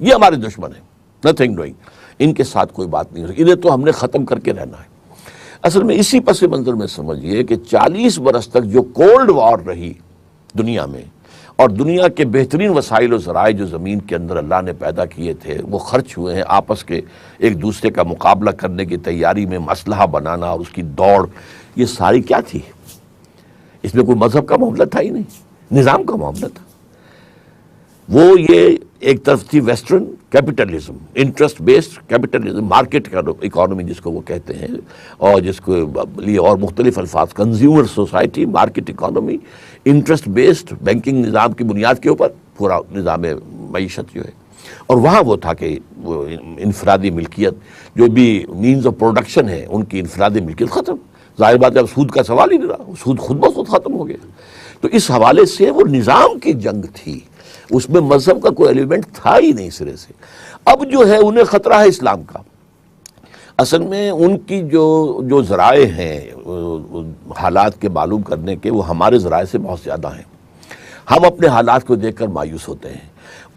یہ ہمارے دشمن ہیں، نتھنگ ڈوئنگ، ان کے ساتھ کوئی بات نہیں ہو سکتی، انہیں تو ہم نے ختم کر کے رہنا ہے۔ اصل میں اسی پس منظر میں سمجھیے کہ 40 برس تک جو کولڈ وار رہی دنیا میں، اور دنیا کے بہترین وسائل و ذرائع جو زمین کے اندر اللہ نے پیدا کیے تھے وہ خرچ ہوئے ہیں آپس کے ایک دوسرے کا مقابلہ کرنے کی تیاری میں، اسلحہ بنانا اور اس کی دوڑ، یہ ساری کیا تھی؟ اس میں کوئی مذہب کا معاملہ تھا ہی نہیں، نظام کا معاملہ تھا۔ وہ یہ ایک طرف تھی western capitalism, interest based capitalism, market economy جس کو وہ کہتے ہیں، اور جس کو لیے اور مختلف الفاظ، consumer society, market economy, interest based banking نظام کی بنیاد کے اوپر پورا نظام معیشت جو ہے۔ اور وہاں وہ تھا کہ وہ انفرادی ملکیت، جو بھی مینز آف پروڈکشن ہے ان کی انفرادی ملکیت ختم۔ ظاہر بات ہے اب سود کا سوال ہی نہیں رہا، سود خود بخود ختم ہو گیا۔ تو اس حوالے سے وہ نظام کی جنگ تھی، اس میں مذہب کا کوئی ایلیمنٹ تھا ہی نہیں سرے سے۔ اب جو ہے انہیں خطرہ ہے اسلام کا۔ اصل میں ان کی جو ذرائع ہیں حالات کے معلوم کرنے کے، وہ ہمارے ذرائع سے بہت زیادہ ہیں۔ ہم اپنے حالات کو دیکھ کر مایوس ہوتے ہیں۔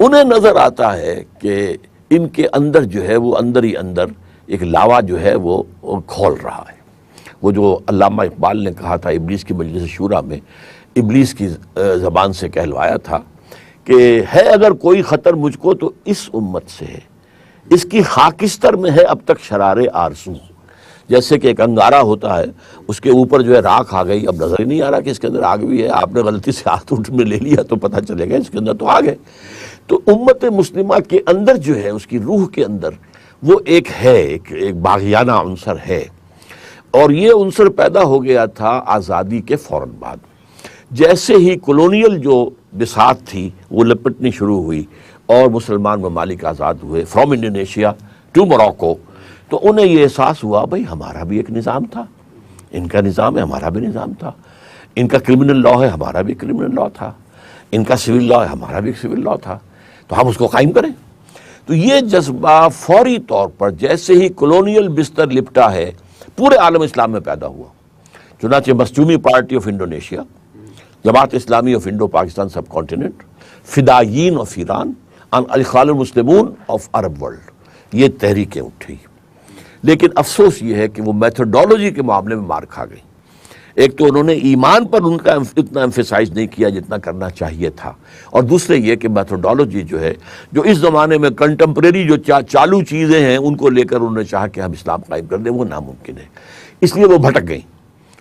انہیں نظر آتا ہے کہ ان کے اندر جو ہے وہ اندر ہی اندر ایک لاوا جو ہے وہ کھول رہا ہے۔ وہ جو علامہ اقبال نے کہا تھا ابلیس کی مجلس شورا میں، ابلیس کی زبان سے کہلوایا تھا کہ ہے اگر کوئی خطر مجھ کو تو اس امت سے ہے، اس کی خاکستر میں ہے اب تک شرار آرزو۔ جیسے کہ ایک انگارہ ہوتا ہے، اس کے اوپر جو ہے راکھ آ گئی، اب نظر ہی نہیں آ رہا کہ اس کے اندر آگ بھی ہے، آپ نے غلطی سے ہاتھ اٹھ میں لے لیا تو پتہ چلے گا اس کے اندر تو آگ ہے۔ تو امت مسلمہ کے اندر جو ہے، اس کی روح کے اندر وہ ایک ہے، ایک باغیانہ عنصر ہے، اور یہ عنصر پیدا ہو گیا تھا آزادی کے فوراً بعد۔ جیسے ہی کولونیل جو بساط تھی وہ لپٹنی شروع ہوئی اور مسلمان ممالک آزاد ہوئے، فرام انڈونیشیا ٹو موراکو، تو انہیں یہ احساس ہوا بھئی ہمارا بھی ایک نظام تھا، ان کا نظام ہے، ہمارا بھی نظام تھا، ان کا کرمنل لا ہے، ہمارا بھی کرمنل لا تھا، ان کا سول لا ہے، ہمارا بھی سول لا تھا، تو ہم اس کو قائم کریں۔ تو یہ جذبہ فوری طور پر جیسے ہی کولونیل بستر لپٹا ہے پورے عالم اسلام میں پیدا ہوا۔ چنانچہ مظلومی party of Indonesia, Jamaat Islami of Indo Pakistan subcontinent, فدائیین آف ایران، الاخوان المسلمون آف عرب ورلڈ، یہ تحریکیں اٹھی۔ لیکن افسوس یہ ہے کہ وہ میتھڈولوجی کے معاملے میں مار کھا گئی۔ ایک تو انہوں نے ایمان پر ان کا اتنا ایمفیسائز نہیں کیا جتنا کرنا چاہیے تھا، اور دوسرے یہ کہ میتھڈولوجی جو ہے، جو اس زمانے میں کنٹمپریری جو چالو چیزیں ہیں ان کو لے کر انہوں نے چاہا کہ ہم اسلام قائم کر دیں، وہ ناممکن ہے، اس لیے وہ بھٹک گئیں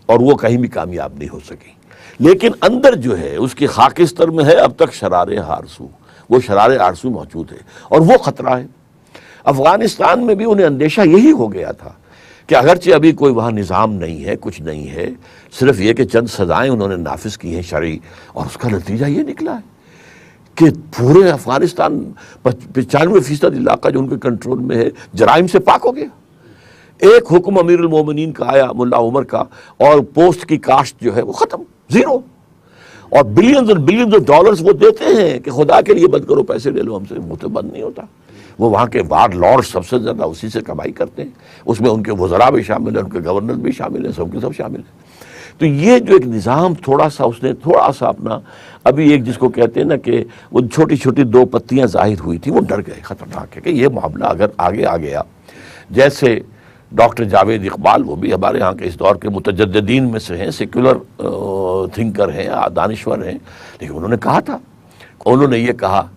اور وہ کہیں بھی کامیاب نہیں ہو سکیں۔ لیکن اندر جو ہے اس کی خاکستر میں ہے اب تک شرار آرزو، وہ شرار آرزو موجود ہے اور وہ خطرہ ہے۔ افغانستان میں بھی انہیں اندیشہ یہی ہو گیا تھا کہ اگرچہ ابھی کوئی وہاں نظام نہیں ہے، کچھ نہیں ہے، صرف یہ کہ چند سزائیں انہوں نے نافذ کی ہیں شرعی، اور اس کا نتیجہ یہ نکلا ہے کہ پورے افغانستان 95% علاقہ جو ان کے کنٹرول میں ہے جرائم سے پاک ہو گیا۔ ایک حکم امیر المومنین کا آیا ملا عمر کا، اور پوسٹ کی کاشت جو ہے وہ ختم، زیرو، اور بلینز اور بلینز آف ڈالرز وہ دیتے ہیں کہ خدا کے لیے بند کرو، پیسے لے لو ہم سے، وہ تو بند نہیں ہوتا۔ وہ وہاں کے وارڈ لارڈ سب سے زیادہ اسی سے کمائی کرتے ہیں، اس میں ان کے وزراء بھی شامل ہیں، ان کے گورنر بھی شامل ہیں، سب کے سب شامل ہیں۔ تو یہ جو ایک نظام تھوڑا سا اس نے تھوڑا سا اپنا، ابھی ایک جس کو کہتے ہیں نا کہ وہ چھوٹی چھوٹی 2 پتیاں ظاہر ہوئی تھی، وہ ڈر گئے، خطرناک ہے کہ یہ معاملہ اگر آگے آ گیا۔ جیسے ڈاکٹر جاوید اقبال، وہ بھی ہمارے ہاں کے اس دور کے متجددین میں سے ہیں، سیکولر تھنکر ہیں، دانشور ہیں، لیکن انہوں نے کہا تھا، انہوں نے یہ کہا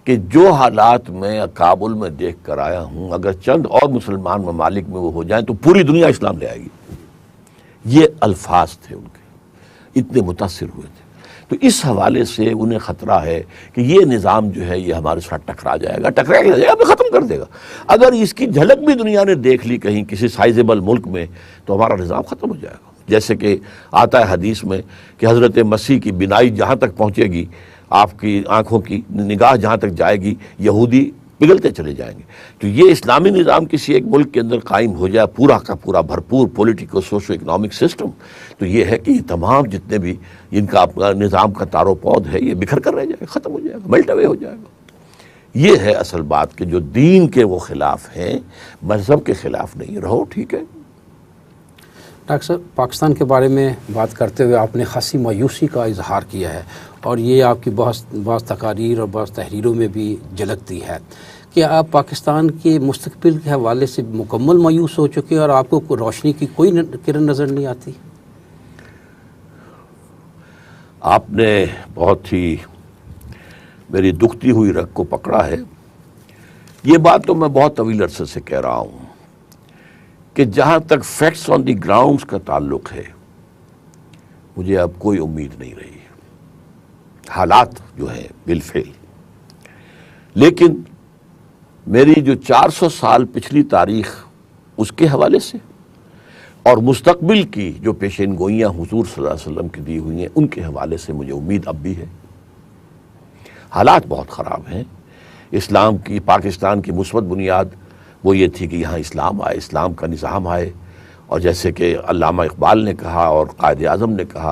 کہ جو حالات میں کابل میں دیکھ کر آیا ہوں، اگر چند اور مسلمان ممالک میں وہ ہو جائیں تو پوری دنیا اسلام لے آئے گی۔ یہ الفاظ تھے ان کے، اتنے متاثر ہوئے تھے۔ تو اس حوالے سے انہیں خطرہ ہے کہ یہ نظام جو ہے یہ ہمارے ساتھ ٹکرا جائے گا، ہمیں ختم کر دے گا۔ اگر اس کی جھلک بھی دنیا نے دیکھ لی کہیں کسی سائزیبل ملک میں تو ہمارا نظام ختم ہو جائے گا۔ جیسے کہ آتا ہے حدیث میں کہ حضرت مسیح کی بینائی جہاں تک پہنچے گی، آپ کی آنکھوں کی نگاہ جہاں تک جائے گی، یہودی پگھلتے چلے جائیں گے۔ تو یہ اسلامی نظام کسی ایک ملک کے اندر قائم ہو جائے، پورا کا پورا بھرپور پولیٹیکل سوشو اکنامک سسٹم، تو یہ ہے کہ یہ تمام جتنے بھی ان کا اپنا نظام کا تار و پود ہے یہ بکھر کر رہ جائے گا، ختم ہو جائے گا، میلٹ اوے ہو جائے گا۔ یہ ہے اصل بات کہ جو دین کے وہ خلاف ہیں، مذہب کے خلاف نہیں رہو، ٹھیک ہے۔ ڈاکٹر صاحب، پاکستان کے بارے میں بات کرتے ہوئے آپ نے خاصی مایوسی کا اظہار کیا ہے، اور یہ آپ کی بعض تقاریر اور بعض تحریروں میں بھی جھلکتی ہے۔ کہ آپ پاکستان کے مستقبل کے حوالے سے مکمل مایوس ہو چکے اور آپ کو روشنی کی کوئی کرن نظر نہیں آتی؟ آپ نے بہت ہی میری دکھتی ہوئی رگ کو پکڑا ہے. یہ بات تو میں بہت طویل عرصے سے کہہ رہا ہوں کہ جہاں تک فیکٹس آن دی گراؤنڈز کا تعلق ہے مجھے اب کوئی امید نہیں رہی. حالات جو ہیں بالفعل، لیکن میری جو 400 سال پچھلی تاریخ اس کے حوالے سے اور مستقبل کی جو پیشین گوئیاں حضور صلی اللہ علیہ وسلم کی دی ہوئی ہیں ان کے حوالے سے مجھے امید اب بھی ہے. حالات بہت خراب ہیں. اسلام کی، پاکستان کی مثبت بنیاد وہ یہ تھی کہ یہاں اسلام آئے، اسلام کا نظام آئے، اور جیسے کہ علامہ اقبال نے کہا اور قائد اعظم نے کہا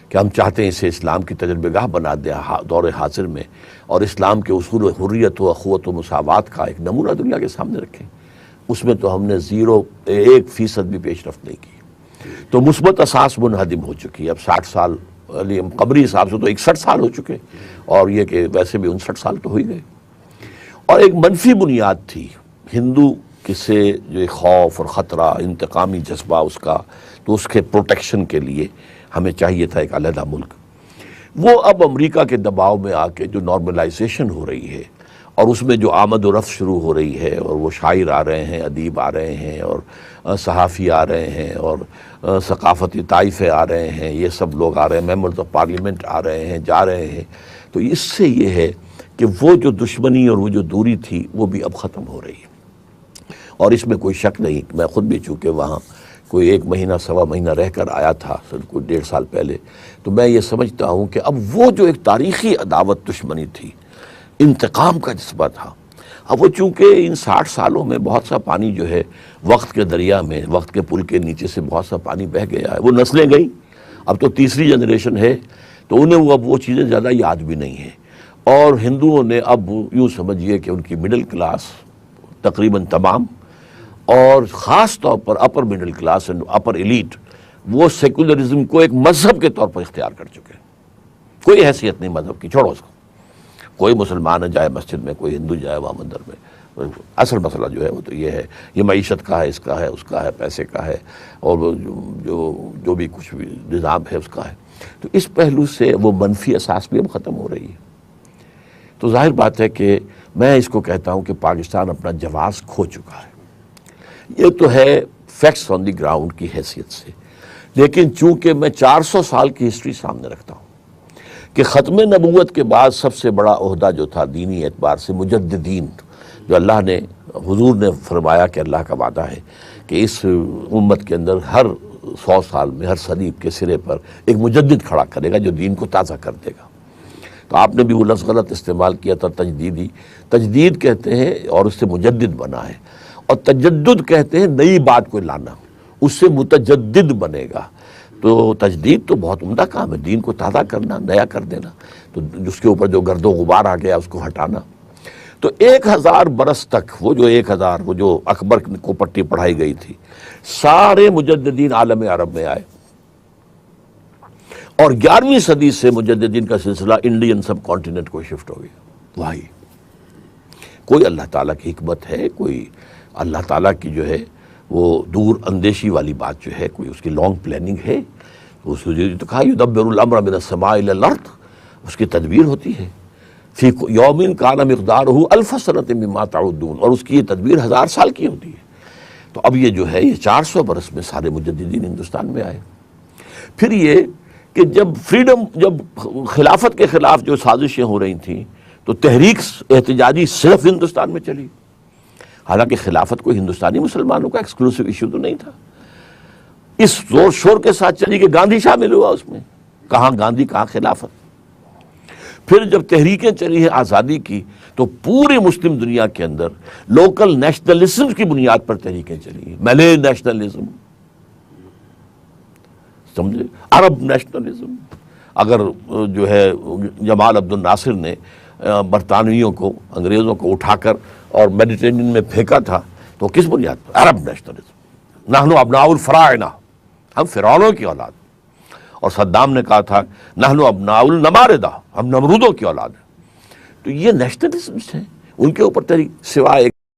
کہ ہم چاہتے ہیں اسے اسلام کی تجربہ گاہ بنا دیں دور حاضر میں، اور اسلام کے اصول و حریت و اخوت و مساوات کا ایک نمونہ دنیا کے سامنے رکھیں. اس میں تو ہم نے 1% بھی پیش رفت نہیں کی. تو مثبت اساس منہدم ہو چکی. اب 60 سال قمری حساب سے تو 61 سال ہو چکے، اور یہ کہ ویسے بھی 59 سال تو ہو ہی گئے. اور ایک منفی بنیاد تھی ہندو سے جو خوف اور خطرہ، انتقامی جذبہ اس کا، تو اس کے پروٹیکشن کے لیے ہمیں چاہیے تھا ایک علیحدہ ملک. وہ اب امریکہ کے دباؤ میں آ کے جو نارملائزیشن ہو رہی ہے اور اس میں جو آمد و رفت شروع ہو رہی ہے، اور وہ شاعر آ رہے ہیں، ادیب آ رہے ہیں، اور صحافی آ رہے ہیں، اور ثقافتی طائفے آ رہے ہیں، یہ سب لوگ آ رہے ہیں، ممبرز آف پارلیمنٹ آ رہے ہیں، جا رہے ہیں، تو اس سے یہ ہے کہ وہ جو دشمنی اور وہ جو دوری تھی وہ بھی اب ختم ہو رہی ہے. اور اس میں کوئی شک نہیں، میں خود بھی چونکہ وہاں کوئی 1 مہینہ سوا مہینہ رہ کر آیا تھا کوئی 1.5 سال پہلے، تو میں یہ سمجھتا ہوں کہ اب وہ جو ایک تاریخی عداوت دشمنی تھی، انتقام کا جذبہ تھا، اب وہ چونکہ ان 60 سالوں میں بہت سا پانی جو ہے وقت کے دریا میں، وقت کے پل کے نیچے سے بہت سا پانی بہہ گیا ہے. وہ نسلیں گئیں، اب تو تیسری جنریشن ہے، تو انہیں اب وہ چیزیں زیادہ یاد بھی نہیں ہیں. اور ہندوؤں نے اب یوں سمجھیے کہ ان کی مڈل کلاس تقریباً تمام، اور خاص طور پر upper middle class and upper elite, وہ سیکولرزم کو ایک مذہب کے طور پر اختیار کر چکے ہیں. کوئی حیثیت نہیں مذہب کی، چھوڑو اس کو. کوئی مسلمان جائے مسجد میں، کوئی ہندو جائے وہاں مندر میں، اصل مسئلہ جو ہے وہ تو یہ ہے، یہ معیشت کا ہے، اس کا ہے، اس کا ہے، پیسے کا ہے، اور جو بھی کچھ بھی نظام ہے اس کا ہے. تو اس پہلو سے وہ منفی اساس بھی اب ختم ہو رہی ہے. تو ظاہر بات ہے کہ میں اس کو کہتا ہوں کہ پاکستان اپنا جواز کھو چکا ہے. یہ تو ہے فیکٹس آن دی گراؤنڈ کی حیثیت سے. لیکن چونکہ میں 400 سال کی ہسٹری سامنے رکھتا ہوں کہ ختم نبوت کے بعد سب سے بڑا عہدہ جو تھا دینی اعتبار سے مجددین، جو اللہ نے، حضور نے فرمایا کہ اللہ کا وعدہ ہے کہ اس امت کے اندر ہر 100 سال میں، ہر صدی کے سرے پر ایک مجدد کھڑا کرے گا جو دین کو تازہ کر دے گا. تو آپ نے بھی وہ لفظ غلط استعمال کیا تھا، تجدیدی. تجدید کہتے ہیں اور اس سے مجدد بنا ہے، اور تجدد کہتے ہیں نئی بات کو لانا، اس سے متجدد بنے گا. تو تجدید تو بہت عمدہ کام ہے، دین کو تازہ کرنا، نیا کر دینا، تو جس کے اوپر جو گرد و غبار آ گیا اس کو ہٹانا. تو 1000 برس تک وہ جو اکبر کو پٹی پڑھائی گئی تھی، سارے مجددین عالم عرب میں آئے، اور 11ویں صدی سے مجددین کا سلسلہ انڈین سب کانٹیننٹ کو شفٹ ہو گیا. وہی کوئی اللہ تعالیٰ کی حکمت ہے، کوئی اللہ تعالیٰ کی جو ہے وہ دور اندیشی والی بات جو ہے، کوئی اس کی لانگ پلاننگ ہے. اس نے تو کہا یدبر الامر من السماء الی الارض، اس کی تدبیر ہوتی ہے. فی یوم کان مقدارہ 1000 سنۃ مما تعدون، اور اس کی یہ تدبیر 1000 سال کی ہوتی ہے. تو اب یہ جو ہے یہ 400 برس میں سارے مجددین ہندوستان میں آئے. پھر یہ کہ جب خلافت کے خلاف جو سازشیں ہو رہی تھیں تو تحریک احتجاجی صرف ہندوستان میں چلی، حالانکہ خلافت کوئی ہندوستانی مسلمانوں کا ایکسکلوسیو ایشو تو نہیں تھا. اس زور شور کے ساتھ چلی کہ گاندھی شامل ہوا اس میں، کہاں گاندھی کہاں خلافت. پھر جب تحریکیں چلی ہیں آزادی کی تو پوری مسلم دنیا کے اندر لوکل نیشنلزم کی بنیاد پر تحریکیں چلی ہیں. ملے نیشنلزم، سمجھے، عرب نیشنلزم. اگر جو ہے جمال عبد الناصر نے برطانویوں کو، انگریزوں کو اٹھا کر اور میڈیٹرینین میں پھینکا تھا تو کس بنیاد پر؟ عرب نیشنلزم. نحن ابناء الفراعنہ، ہم فرعونوں کی اولاد. اور صدام نے کہا تھا نحن ابناء النماردہ، ہم نمرودوں کی اولاد ہیں. تو یہ نیشنلزمز ہیں. ان کے اوپر سوائے